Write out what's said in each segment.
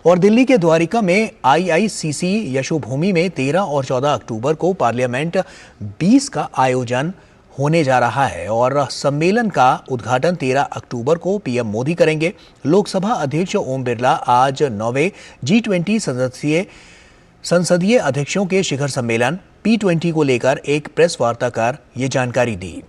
और दिल्ली के द्वारिका में आईआईसीसी यशोभूमि में 13 और 14 अक्टूबर को पार्लियामेंट 20 का आयोजन होने जा रहा है और सम्मेलन का उद्घाटन 13 अक्टूबर को पीएम मोदी करेंगे। लोकसभा अध्यक्ष ओम बिरला आज 9वें G20 संसदीय अध्यक्षों के शिखर सम्मेलन P20 को लेकर एक प्रेस वार्ता कर ये जानकारी दी।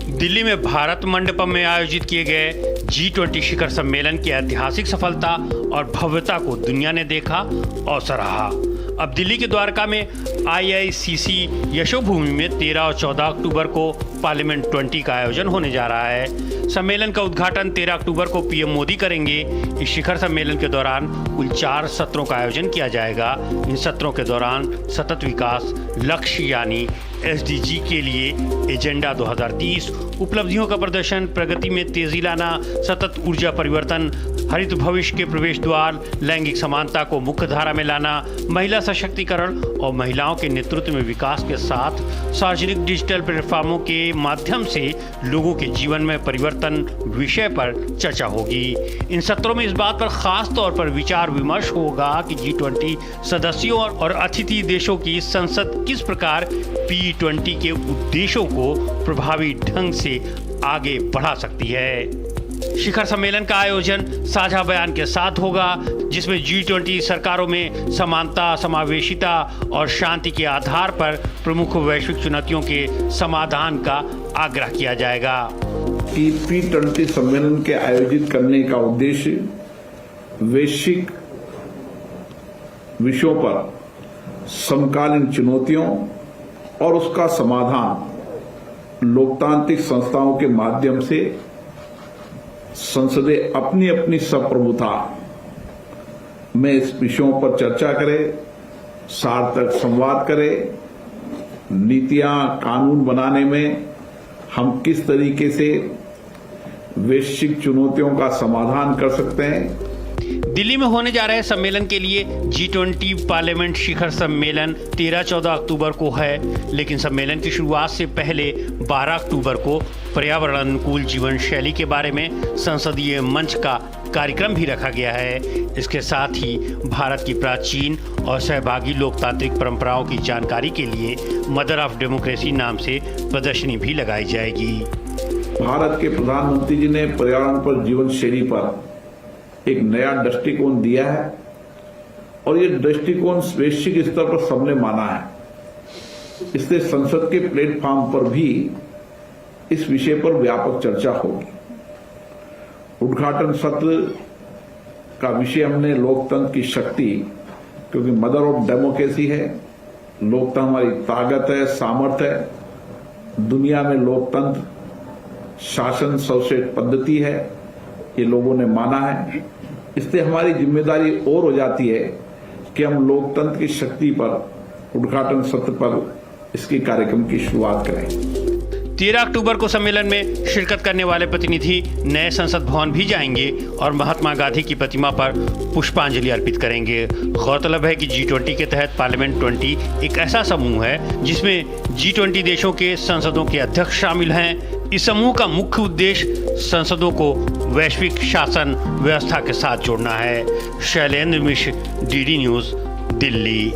दिल्ली में भारत मंडपम में आयोजित किए गए G20 शिखर सम्मेलन की ऐतिहासिक सफलता और भव्यता को दुनिया ने देखा और सराहा। अब दिल्ली के द्वारका में आईआईसीसी यशोभूमि में 13 और 14 अक्टूबर को पार्लियामेंट 20 का आयोजन होने जा रहा है। सम्मेलन का उद्घाटन 13 अक्टूबर को पीएम मोदी करेंगे। इस शिखर सम्मेलन के दौरान कुल 4 सत्रों का आयोजन किया जाएगा। इन सत्रों के दौरान सतत विकास लक्ष्य यानी SDG के लिए एजेंडा 2030, उपलब्धियों का प्रदर्शन, प्रगति में तेजी लाना, सतत ऊर्जा परिवर्तन, हरित भविष्य के प्रवेश द्वार, लैंगिक समानता को मुख्य धारा में लाना, महिला सशक्तिकरण और महिलाओं के नेतृत्व में विकास के साथ सार्वजनिक डिजिटल प्लेटफॉर्मों के माध्यम से लोगों के जीवन में परिवर्तन विषय पर चर्चा होगी। इन सत्रों में इस बात पर खास तौर पर विचार विमर्श होगा कि G20 सदस्यों और अतिथि देशों की संसद किस प्रकार P20 के उद्देश्यों को प्रभावी ढंग से आगे बढ़ा सकती है। शिखर सम्मेलन का आयोजन साझा बयान के साथ होगा, जिसमें G20 सरकारों में समानता, समावेशिता और शांति के आधार पर प्रमुख वैश्विक चुनौतियों के समाधान का आग्रह किया जाएगा। कि P20 सम्मेलन के आयोजित करने का उद्देश्य वैश्विक विषयों पर समकालीन चुनौतियों और उसका समाधान लोकतांत्रिक संस्थाओं के माध्यम से संसदें अपनी अपनी संप्रभुता में इस विषयों पर चर्चा करे, सार्थक संवाद करे, नीतियां कानून बनाने में हम किस तरीके से वैश्विक चुनौतियों का समाधान कर सकते हैं। दिल्ली में होने जा रहे सम्मेलन के लिए G20 पार्लियामेंट शिखर सम्मेलन 13-14 अक्टूबर को है, लेकिन सम्मेलन की शुरुआत से पहले 12 अक्टूबर को पर्यावरण अनुकूल जीवन शैली के बारे में संसदीय मंच का कार्यक्रम भी रखा गया है। इसके साथ ही भारत की प्राचीन और सहभागी लोकतांत्रिक परंपराओं की जानकारी के लिए मदर ऑफ डेमोक्रेसी नाम से प्रदर्शनी भी लगाई जाएगी। भारत के प्रधानमंत्री जी ने पर्यावरण पर जीवन शैली पर एक नया दृष्टिकोण दिया है और ये दृष्टिकोण वैश्विक स्तर पर सबने माना है। इसलिए संसद के प्लेटफॉर्म पर भी इस विषय पर व्यापक चर्चा होगी। उद्घाटन सत्र का विषय हमने लोकतंत्र की शक्ति, क्योंकि मदर ऑफ डेमोक्रेसी है, लोकतंत्र हमारी ताकत है, सामर्थ्य है। दुनिया में लोकतंत्र शासन सर्वश्रेष्ठ पद्धति है, ये लोगों ने माना है। इससे हमारी जिम्मेदारी और हो जाती है कि हम लोकतंत्र की शक्ति पर उद्घाटन सत्र पर इसकी कार्यक्रम की शुरुआत करें। 13 अक्टूबर को सम्मेलन में शिरकत करने वाले प्रतिनिधि नए संसद भवन भी जाएंगे और महात्मा गांधी की प्रतिमा पर पुष्पांजलि अर्पित करेंगे। गौरतलब है कि G20 के तहत पार्लियामेंट 20 एक ऐसा समूह है जिसमें G20 देशों के संसदों के अध्यक्ष शामिल हैं। इस समूह का मुख्य उद्देश्य संसदों को वैश्विक शासन व्यवस्था के साथ जोड़ना है। शैलेंद्र मिश्र, DD न्यूज़, दिल्ली।